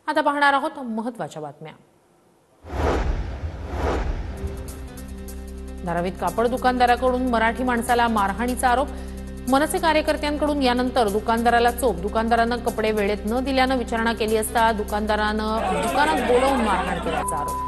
आता पाहणार आहोत महत्त्वाच्या बातम्या। धारावीत कापड दुकानदाराकडून मराठी माणसाला मारहाणीचा आरोप। मनसे कार्यकर्त्यांकडून यानंतर दुकानदाराला चोप। दुकानदारानं कपडे वेळेत न दिल्यानं विचारणा केली असता दुकानदारानं दुकानात बोलवून मारहाण केल्याचा आरोप।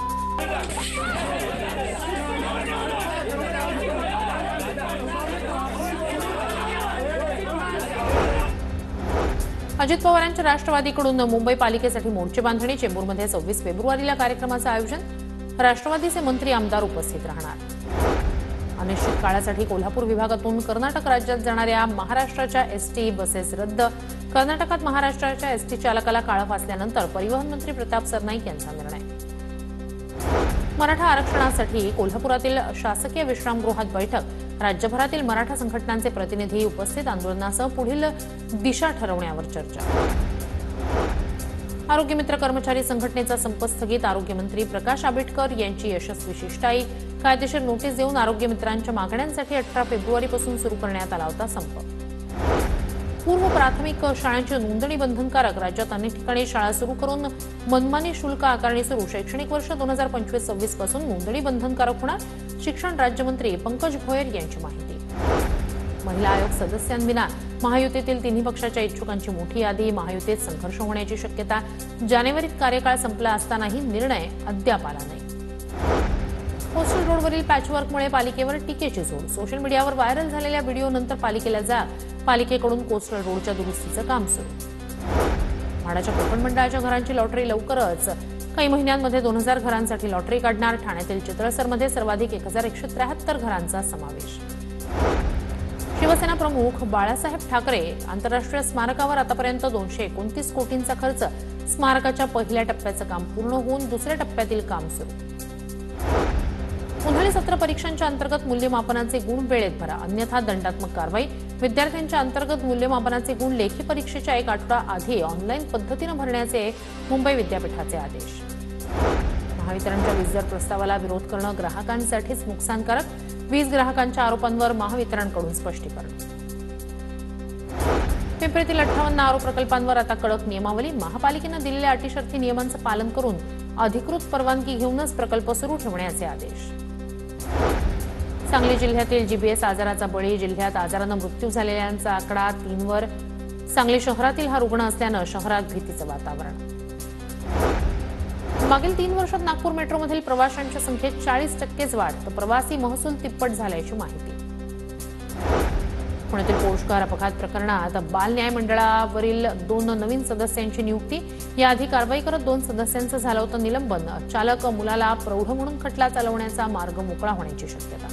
अजित पवार यांच्या राष्ट्रवादीकडून मुंबई पालिकेसाठी मोर्चे बांधणी। चेंबूरमध्ये 26 फेब्रुवारीला कार्यक्रमाचं आयोजन। राष्ट्रवादीचे मंत्री आमदार उपस्थित राहणार। अनिश्चित काळासाठी कोल्हापूर विभागातून कर्नाटक राज्यात जाणाऱ्या महाराष्ट्राच्या एसटी बसेस रद्द। कर्नाटकात महाराष्ट्राच्या एसटी चालकाला काळं फासल्यानंतर परिवहन मंत्री प्रताप सरनाईक यांचा निर्णय। मराठा आरक्षणासाठी कोल्हापुरातील शासकीय विश्रामगृहात बैठक। राज्यभरातील मराठा संघटनांचे प्रतिनिधी उपस्थित। आंदोलनासह पुढील दिशा ठरवण्यावर चर्चा। आरोग्य मित्र कर्मचारी संघटनेचा संप स्थगित। आरोग्यमंत्री प्रकाश आंबेडकर यांची यशस्वी शिष्टाई। कायदेशीर नोटीस देऊन आरोग्य मित्रांच्या मागण्यांसाठी 18 फेब्रुवारीपासून सुरू करण्यात आला होता संप। पूर्व प्राथमिक शाळांची नोंदणी बंधनकारक। राज्यात अनेक ठिकाणी शाळा सुरू करून मनमानी शुल्क आकारणी सुरू। शैक्षणिक वर्ष 2025-26 पासून नोंदणी बंधनकारक होणार। शिक्षण राज्यमंत्री पंकज भोयर यांची माहिती। महिला आयोग सदस्यांविना महायुतीतील तिन्ही पक्षाच्या इच्छुकांची मोठी यादी। महायुतीत संघर्ष होण्याची शक्यता। जानेवारीत कार्यकाळ संपला असतानाही निर्णय अद्याप आला नाही। कोस्टल रोडवरील पॅचवर्कमुळे पालिकेवर टीकेची झोड। सोशल मीडियावर व्हायरल झालेल्या व्हिडिओनंतर पालिकेला जाग। पालिकेकडून कोस्टल रोडच्या दुरुस्तीचं काम सुरू। म्हाडाच्या कोकण मंडळाच्या घरांची लॉटरी लवकरच। काही महिन्यांमध्ये 2000 घरांसाठी लॉटरी काढणार। ठाण्यातील चितळसरमध्ये सर्वाधिक 1173 घरांचा समावेश। शिवसेना प्रमुख बाळासाहेब ठाकरे आंतरराष्ट्रीय स्मारकावर आतापर्यंत 229 कोटींचा खर्च। स्मारकाच्या पहिल्या टप्प्याचं काम पूर्ण होऊन दुसऱ्या टप्प्यातील काम सुरू। उन्हाळी सत्र परीक्षांच्या अंतर्गत मूल्यमापनाचे गुण वेळेत भरा, अन्यथा दंडात्मक कारवाई। विद्यार्थ्यांच्या अंतर्गत मूल्यमापनाचे गुण लेखी परीक्षेच्या एक आठवडा आधी ऑनलाईन पद्धतीनं भरण्याचे मुंबई विद्यापीठाचे आदेश। महावितरणच्या वीज दर प्रस्तावाला विरोध करणं ग्राहकांसाठीच नुकसानकारक। वीज ग्राहकांच्या आरोपांवर महावितरणकडून स्पष्टीकरण। पिंपरीतील 58 आरो प्रकल्पांवर आता कडक नियमावली। महापालिकेनं दिलेल्या अटी शर्ती नियमांचं पालन करून अधिकृत परवानगी घेऊनच प्रकल्प सुरू ठेवण्याचे आदेश। सांगली जिल्ह्यातील जीबीएस आजाराचा बळी। जिल्ह्यात आजारानं मृत्यू झालेल्यांचा आकडा 3 वर। सांगली शहरातील हा रुग्ण असल्यानं शहरात भीतीचं वातावरण। मागील 3 वर्षात नागपूर मेट्रोमधील प्रवाशांच्या संख्येत 40% वाढ, तर प्रवासी महसूल तिप्पट झाल्याची माहिती। पुण्यातील पोर्शकार अपघात प्रकरणात बाल न्याय मंडळावरील 2 नवीन सदस्यांची नियुक्ती। याआधी कारवाई करत 2 सदस्यांचं झालं होतं निलंबन। चालक मुलाला प्रौढ म्हणून खटला चालवण्याचा मार्ग मोकळा होण्याची शक्यता।